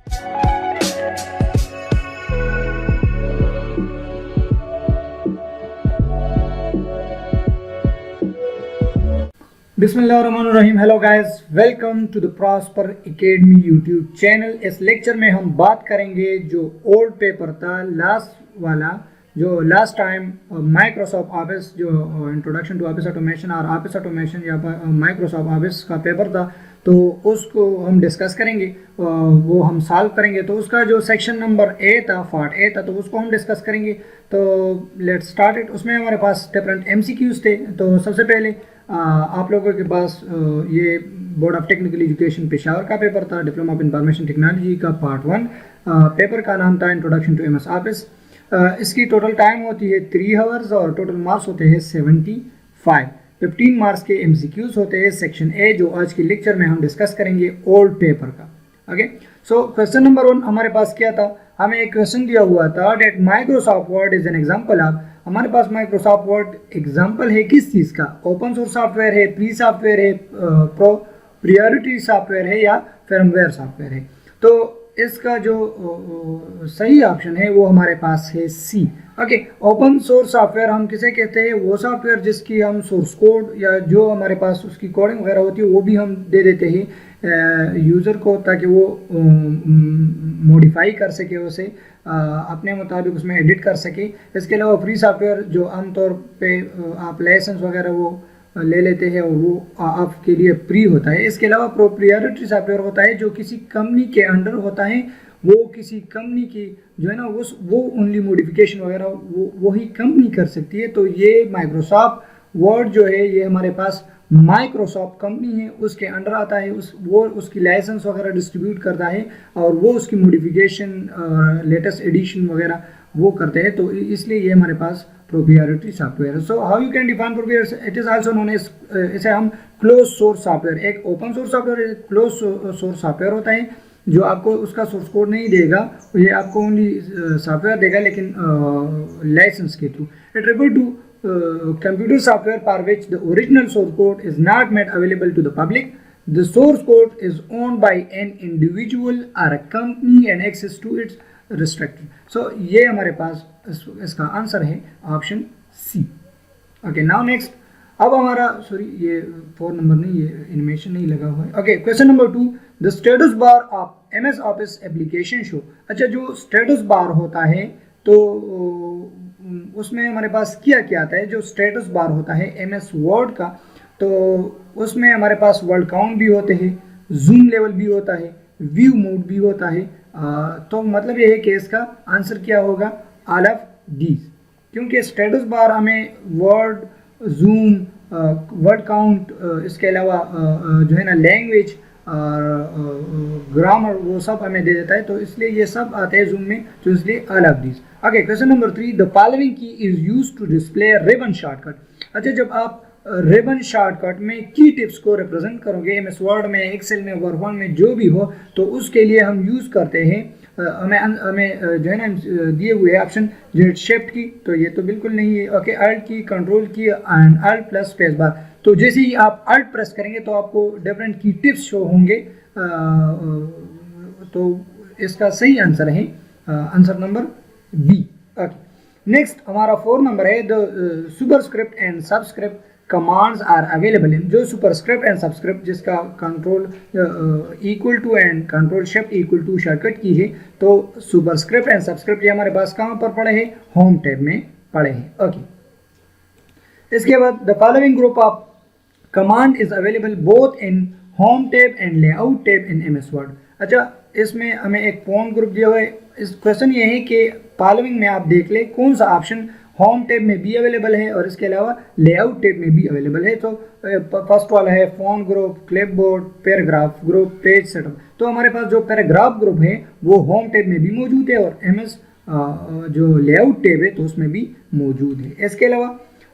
बिस्मिल्लाहिर्रहमानिर्रहीम। Hello guys, welcome to the Prosper Academy YouTube channel. इस lecture में हम बात करेंगे जो ओल्ड पेपर था लास्ट वाला, जो लास्ट टाइम माइक्रोसॉफ्ट ऑफिस जो इंट्रोडक्शन टू ऑफिस ऑटोमेशन और ऑफिस ऑटोमेशन या माइक्रोसॉफ्ट ऑफिस का पेपर था, तो उसको हम डिस्कस करेंगे, वो हम सॉल्व करेंगे। तो उसका जो सेक्शन नंबर ए था, पार्ट ए था, तो उसको हम डिस्कस करेंगे। तो लेट्स स्टार्ट इट। उसमें हमारे पास डिफरेंट एमसीक्यूज थे। तो सबसे पहले आप लोगों के पास ये board of technical education Peshawar का पेपर था, डिप्लोमा ऑफ इंफॉर्मेशन टेक्नोलॉजी का पार्ट 1। पेपर का नाम था इंट्रोडक्शन टू एमएस ऑफिस। इसकी टोटल टाइम होती है 3 आवर्स और टोटल मार्क्स होते हैं 75। 15 मार्क्स के एमसीक्यूज होते हैं सेक्शन ए, जो आज के लेक्चर में हम डिस्कस करेंगे ओल्ड पेपर का। ओके, सो क्वेश्चन नंबर 1 हमारे पास क्या था? हमें एक क्वेश्चन दिया हुआ था that Microsoft Word is an example of. हमारे पास माइक्रोसॉफ्ट वर्ड एग्जांपल है किस चीज़ का? ओपन सोर्स सॉफ्टवेयर है, फ्री सॉफ्टवेयर है, प्रोप्राइटरी सॉफ्टवेयर है या फर्मवेयर सॉफ्टवेयर है? तो इसका जो सही ऑप्शन है वो हमारे पास है सी। ओके, ओपन सोर्स सॉफ्टवेयर हम किसे कहते हैं? वो सॉफ्टवेयर जिसकी हम सोर्स कोड या जो हमारे पास उसकी कोडिंग वगैरह होती है वो भी हम दे देते हैं यूज़र को, ताकि वो मॉडिफाई कर सके, उसे अपने मुताबिक उसमें एडिट कर सके। इसके अलावा फ्री सॉफ्टवेयर जो आमतौर पे आप लाइसेंस वगैरह वो ले लेते हैं और वो आपके लिए फ्री होता है। इसके अलावा प्रोप्राइटरी सॉफ्टवेयर होता है जो किसी कंपनी के अंडर होता है, वो किसी कंपनी की जो है ना वो ओनली मॉडिफिकेशन वगैरह वही कंपनी कर सकती है। तो ये माइक्रोसॉफ्ट वर्ड जो है ये हमारे पास माइक्रोसॉफ्ट कंपनी है, उसके अंडर आता है, वो उसकी लाइसेंस वगैरह डिस्ट्रीब्यूट करता है और वो उसकी मॉडिफिकेशन लेटेस्ट एडिशन वगैरह वो करते हैं। तो इसलिए ये हमारे पास प्रोप्राइटरी सॉफ्टवेयर है। So how you can define proprietary? It is also known as, इसे हम क्लोज सोर्स सॉफ्टवेयर। एक ओपन सोर्स सॉफ्टवेयर, एक क्लोज सोर्स सॉफ्टवेयर होता है जो आपको उसका सोर्स कोड नहीं देगा, ये आपको ओनली सॉफ्टवेयर देगा, लेकिन लाइसेंस के through. It refer to computer software for which the original source code is not made available to the public. The source code is owned by an individual or a company and access to its restricted. So ये हमारे पास इसका answer है option C. Okay, now next. अब हमारा ये 4 number नहीं, ये animation नहीं लगा हुआ है। Okay, question number 2, the status bar of MS office application show. अच्छा, जो स्टेटस बार होता है तो उसमें हमारे पास क्या आता है? जो स्टेटस बार होता है एमएस वर्ड का, तो उसमें हमारे पास वर्ड काउंट भी होते हैं, जूम लेवल भी होता है, व्यू मोड भी होता है। तो मतलब ये है कि इसका आंसर क्या होगा? All of these. क्योंकि स्टेटस बार हमें वर्ड, जूम, वर्ड काउंट, इसके अलावा जो है ना लैंग्वेज और ग्रामर वो सब हमें दे देता है, तो इसलिए ये सब आते हैं जूम में, तो इसलिए all of these. Okay, question number 3, the following key is used to display ribbon shortcut. अच्छा, जब आप रिबन शॉर्टकट में की टिप्स को रिप्रेजेंट करोगे एमएस वर्ड में, एक्सेल में, वर्ड में जो भी हो, तो उसके लिए हम यूज़ करते हैं हमें जो है ना दिए हुए ऑप्शन जेड शिफ्ट की, तो ये तो बिल्कुल नहीं है। Okay, alt key, control key and alt plus space bar. तो जैसे ही आप अल्ट प्रेस करेंगे तो आपको डिफरेंट की टिप्स शो होंगे। तो इसका सही आंसर है answer number B. Okay, next हमारा 4 नंबर है, the superscript and subscript commands are available in. जो सुपरस्क्रिप्ट एंड सबस्क्रिप्ट जिसका control equal to and control shift equal to shortcut key है, तो सुपरस्क्रिप्ट एंड सबस्क्रिप्ट ये हमारे पास कहाँ पर पड़े हैं? होम टैब में पड़े हैं। ओके, इसके बाद the following group of command is available both in home tab and layout tab in MS word. अच्छा, इसमें हमें एक फॉन्ट ग्रुप दिया हुआ है। इस क्वेश्चन ये है कि फॉलोइंग में आप देख ले कौन सा ऑप्शन होम टैब में भी अवेलेबल है और इसके अलावा लेआउट टैब में भी अवेलेबल है। तो फर्स्ट वाला है font group, clipboard, paragraph group, page setup. तो हमारे पास जो पैराग्राफ ग्रुप है वो होम टैब में भी मौजूद है और एमएस जो लेआउट टैब है तो उसमें भी मौजूद है। इसके अलावा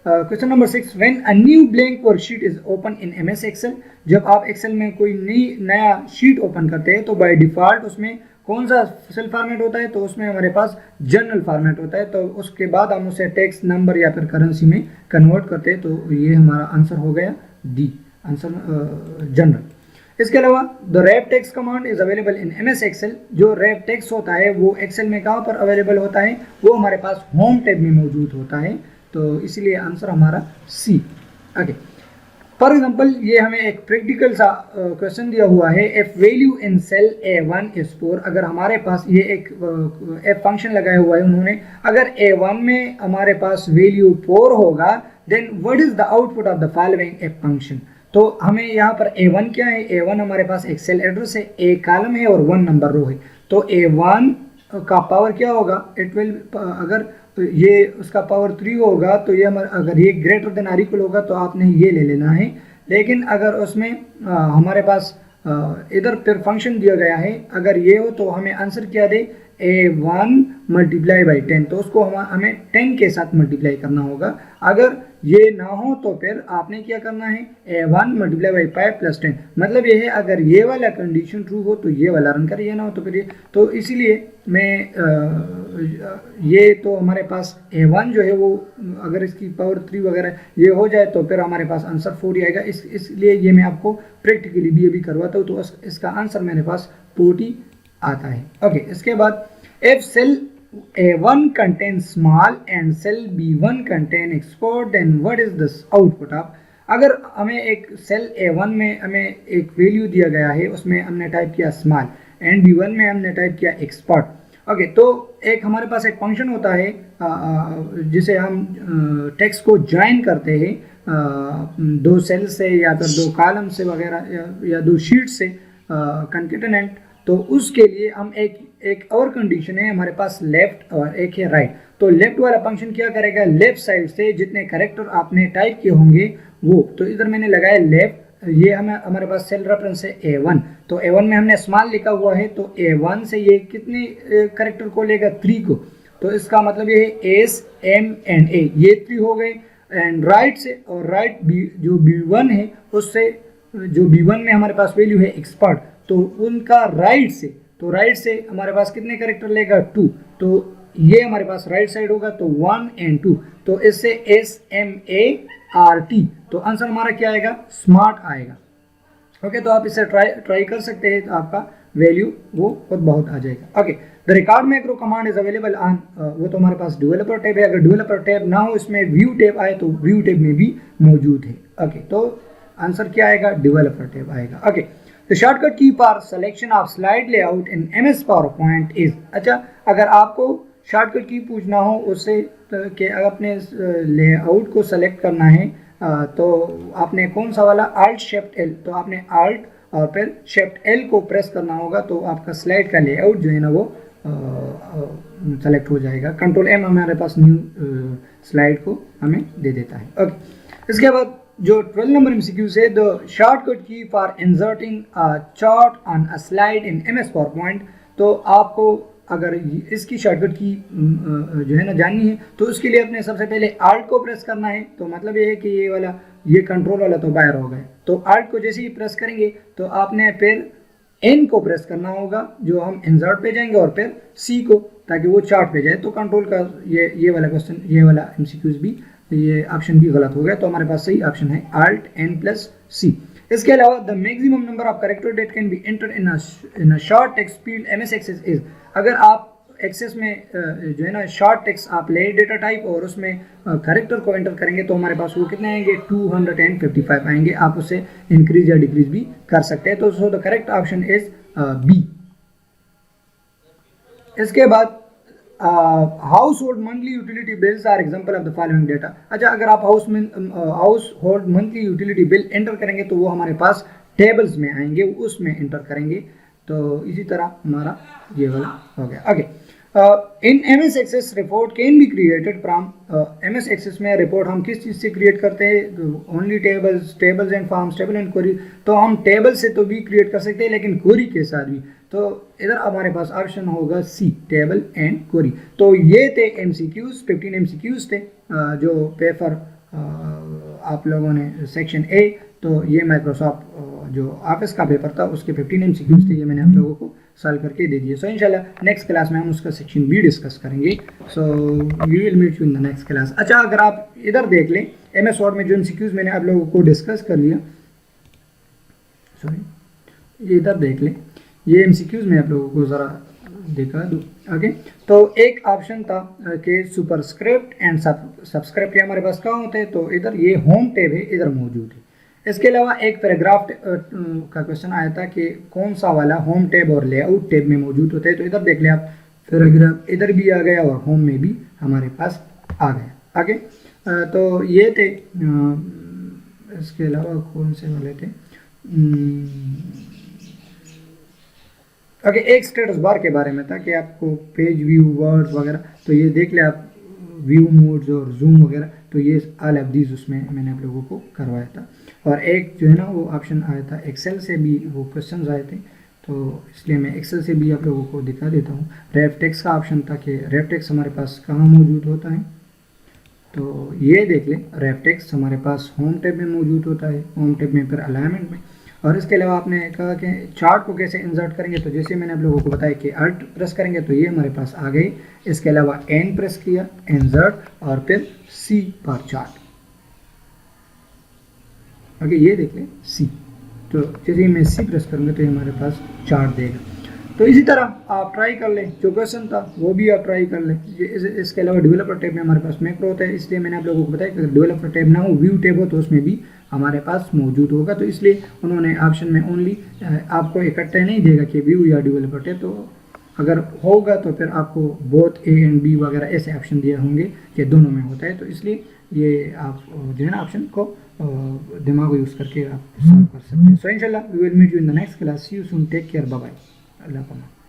question number 6, when a new blank worksheet is open in MS Excel. जब आप एक्सेल में कोई नया शीट ओपन करते हैं तो बाय डिफॉल्ट उसमें कौन सा सेल फॉर्मेट होता है? तो उसमें हमारे पास जनरल फॉर्मेट होता है। तो उसके बाद हम उसे टेक्स्ट, नंबर या फिर करेंसी में कन्वर्ट करते हैं। तो ये हमारा आंसर हो गया डी, आंसर जनरल। इसके अलावा the wrap text command is available in MS Excel. जो रेप टेक्स्ट होता है वो एक्सेल में कहाँ पर अवेलेबल होता है, वो हमारे पास होम टैब में मौजूद होता है, तो इसलिए आंसर हमारा सी। ओके, फॉर एग्जाम्पल ये हमें एक प्रैक्टिकल सा क्वेश्चन दिया हुआ है, if value in cell A1 is 4। अगर हमारे पास ये एक एफ फंक्शन लगाया हुआ है उन्होंने, अगर A1 में हमारे पास वैल्यू 4 होगा then what is the output of the following if function. तो हमें यहाँ पर A1 क्या है, A1 हमारे पास एक सेल एड्रेस है, A कॉलम है और 1 नंबर रो है। तो A1 का पावर क्या होगा, इट विल, अगर ये उसका पावर 3 होगा तो ये अगर ये ग्रेटर देन आर इक्वल होगा तो आपने ये ले लेना है। लेकिन अगर उसमें हमारे पास इधर फिर फंक्शन दिया गया है, अगर ये हो तो हमें आंसर क्या दे, A1 मल्टीप्लाई बाई 10, तो उसको हमें 10 के साथ मल्टीप्लाई करना होगा। अगर ये ना हो तो फिर आपने क्या करना है, A1 मल्टीप्लाई बाई 5 प्लस 10, मतलब ये है अगर ये वाला कंडीशन ट्रू हो तो ये वाला रन करे, ये ना हो तो फिर ये। तो इसीलिए मैं ये तो हमारे पास A1 जो है वो अगर इसकी पावर 3 वगैरह ये हो जाए तो फिर हमारे पास आंसर 4 ही आएगा। इसलिए ये मैं आपको प्रैक्टिकली भी अभी करवाता हूँ, तो इसका आंसर मेरे पास 40 आता है। ओके, इसके बाद if cell A1 contains small and cell B1 contain export then what is this output of। अगर हमें एक सेल A1 में हमें एक वैल्यू दिया गया है, उसमें हमने टाइप किया स्मॉल एंड B1 में हमने टाइप किया एक्सपोर्ट। ओके, तो एक हमारे पास एक फंक्शन होता है जिसे हम टेक्स्ट को ज्वाइन करते हैं दो सेल से या फिर दो कॉलम से वगैरह या दो शीट से कंकेटेनेंट। तो उसके लिए हम एक और कंडीशन है हमारे पास लेफ्ट और एक है राइट। तो लेफ्ट वाला फंक्शन क्या करेगा, लेफ्ट साइड से जितने कैरेक्टर आपने टाइप किए होंगे वो, तो इधर मैंने लगाया लेफ्ट, ये हमारे पास सेल रेफरेंस है A1, तो A1 में हमने स्मॉल लिखा हुआ है, तो A1 से ये कितने कैरेक्टर को लेगा, 3 को। तो इसका मतलब ये है S M and A, ये 3 हो गए। एंड राइट से, और राइट जो B1 है उससे, जो B1 में हमारे पास वैल्यू है एक्सपर्ट, तो उनका राइट से, तो राइट से हमारे पास कितने कैरेक्टर लेगा, 2, तो ये हमारे पास राइट साइड होगा, तो 1 and 2, तो इससे SMART, तो आंसर हमारा क्या आएगा, स्मार्ट आएगा। ओके, तो आप इसे ट्राई कर सकते हैं, तो आपका वैल्यू वो बहुत आ जाएगा। Okay, the record macro command is available on, वो तो हमारे पास डेवलपर टैब है, अगर डेवलपर टैब ना हो इसमें व्यू टैब आए तो व्यू टैब में भी मौजूद है। ओके, तो आंसर क्या आएगा, डेवलपर टैब आएगा। ओके, द शॉर्टकट की for selection of slide layout in MS PowerPoint is. अच्छा, अगर आपको शॉर्टकट की पूछना हो उससे कि अपने लेआउट को सेलेक्ट करना है तो आपने कौन सा वाला, Alt Shift L, तो आपने Alt और फिर Shift L को प्रेस करना होगा, तो आपका स्लाइड का लेआउट जो है ना वो सेलेक्ट हो जाएगा। Ctrl M हमारे पास न्यू स्लाइड को हमें दे देता है। ओके, इसके बाद जो 12 नंबर MCQ से, द शॉर्टकट की for inserting a chart on a slide in MS PowerPoint. तो आपको अगर इसकी शॉर्टकट की जो है ना जाननी है तो उसके लिए अपने सबसे पहले Alt को प्रेस करना है। तो मतलब ये है कि ये वाला, ये कंट्रोल वाला तो बाहर हो गया, तो Alt को जैसे ही प्रेस करेंगे तो आपने फिर N को प्रेस करना होगा, जो हम इंसर्ट पे जाएंगे, और फिर C को, ताकि वो चार्ट पे जाए। तो कंट्रोल का ये वाला क्वेश्चन, ये वाला MCQs भी, ये ऑप्शन भी गलत हो गया, तो हमारे पास सही ऑप्शन है Alt N+C। इसके अलावा the maximum number of character that can be entered in a short text field MS Access is. अगर आप एक्सेस में जो है ना शॉर्ट टेक्स्ट आप ले डेटा टाइप और उसमें कैरेक्टर को एंटर करेंगे तो हमारे पास वो कितने आएंगे, 255 आएंगे। आप उसे इंक्रीज या डिक्रीज भी कर सकते हैं। तो so the correct option is B. इसके बाद household monthly utility bills are example of the following data. अच्छा, अगर आप household monthly utility bill enter करेंगे तो वो हमारे पास टेबल्स में आएंगे, उसमें एंटर करेंगे। तो इसी तरह हमारा ये वाला हो गया। Okay, in MS Access report can be created from, MS Access में रिपोर्ट हम किस चीज़ से क्रिएट करते हैं, only tables and forms, table and query. तो हम टेबल से तो भी क्रिएट कर सकते हैं लेकिन क्वेरी के साथ भी। तो इधर हमारे पास ऑप्शन होगा सी, टेबल एंड क्वेरी। तो ये थे MCQs, 15 MCQs थे जो पेपर आप लोगों ने सेक्शन A, तो ये माइक्रोसॉफ्ट जो ऑफिस का पेपर था उसके 15 MCQs थे, ये मैंने आप लोगों को सॉल्व करके दे दिए। सो इंशाल्लाह नेक्स्ट क्लास में हम उसका सेक्शन B डिस्कस करेंगे। So we will meet you in the next class. अच्छा, अगर आप इधर देख लें MS वर्ड में जो MCQs मैंने आप लोगों को डिस्कस कर लिया, सॉरी, ये इधर देख लें, ये एमसीक्यूज में आप लोगों को ज़रा दिखा दूँ। ओके, तो एक ऑप्शन था कि सुपरस्क्रिप्ट एंड सबस्क्रिप्ट ये हमारे पास कहाँ होते हैं, तो इधर ये होम टैब है, इधर मौजूद है। इसके अलावा एक पैराग्राफ का क्वेश्चन आया था कि कौन सा वाला होम टैब और लेआउट टैब में मौजूद होते हैं, तो इधर देख लें आप, पैराग्राफ इधर भी आ गया और होम में भी हमारे पास आ गया। ओके, तो ये थे। इसके अलावा कौन से वाले थे? ओके, एक स्टेटस बार के बारे में था कि आपको पेज व्यू वर्ड्स वगैरह, तो ये देख ले आप, व्यू मोड्स और जूम वगैरह, तो ये ऑल ऑफ दीज उसमें मैंने आप लोगों को करवाया था। और एक जो है ना वो ऑप्शन आया था एक्सेल से भी, वो क्वेश्चंस आए थे, तो इसलिए मैं एक्सेल से भी आप लोगों को दिखा देता हूँ। रेफ टेक्स्ट का ऑप्शन था कि रेफ टेक्स्ट हमारे पास कहाँ मौजूद होता है, तो ये देख लें, रेफ टेक्स्ट हमारे पास होम टैब में मौजूद होता है, होम टैब में फिर अलाइनमेंट में। और इसके अलावा आपने कहा कि चार्ट को कैसे इंसर्ट करेंगे, तो जैसे मैंने आप लोगों को बताया कि अल्ट प्रेस करेंगे तो ये हमारे पास आ गई। इसके अलावा एन प्रेस किया, इंसर्ट, और फिर सी पर चार्ट। ओके, ये देख लें सी, तो जैसे ही मैं सी प्रेस करूँगा तो ये हमारे पास चार्ट देगा। तो इसी तरह आप ट्राई कर लें, जो क्वेश्चन था वो भी आप ट्राई कर लें। इसके अलावा डेवलपर टैब में हमारे पास मैक्रो होता है, इसलिए मैंने आप लोगों को बताया कि अगर डेवलपर टैब ना हो, व्यू टैब हो, तो उसमें भी हमारे पास मौजूद होगा। तो इसलिए उन्होंने ऑप्शन में ओनली आपको इकट्ठा नहीं देगा कि व्यू या डेवलपर टैब, तो अगर होगा तो फिर आपको बोथ ए एंड बी वगैरह ऐसे ऑप्शन दिए होंगे कि दोनों में होता है। तो इसलिए ये आप जो है ना ऑप्शन को दिमाग यूज़ करके आप सॉल्व कर सकते हैं। सो इंशाल्लाह we will meet you in the next class. See you soon, take care, bye bye, अल्लाह हाफ़िज़।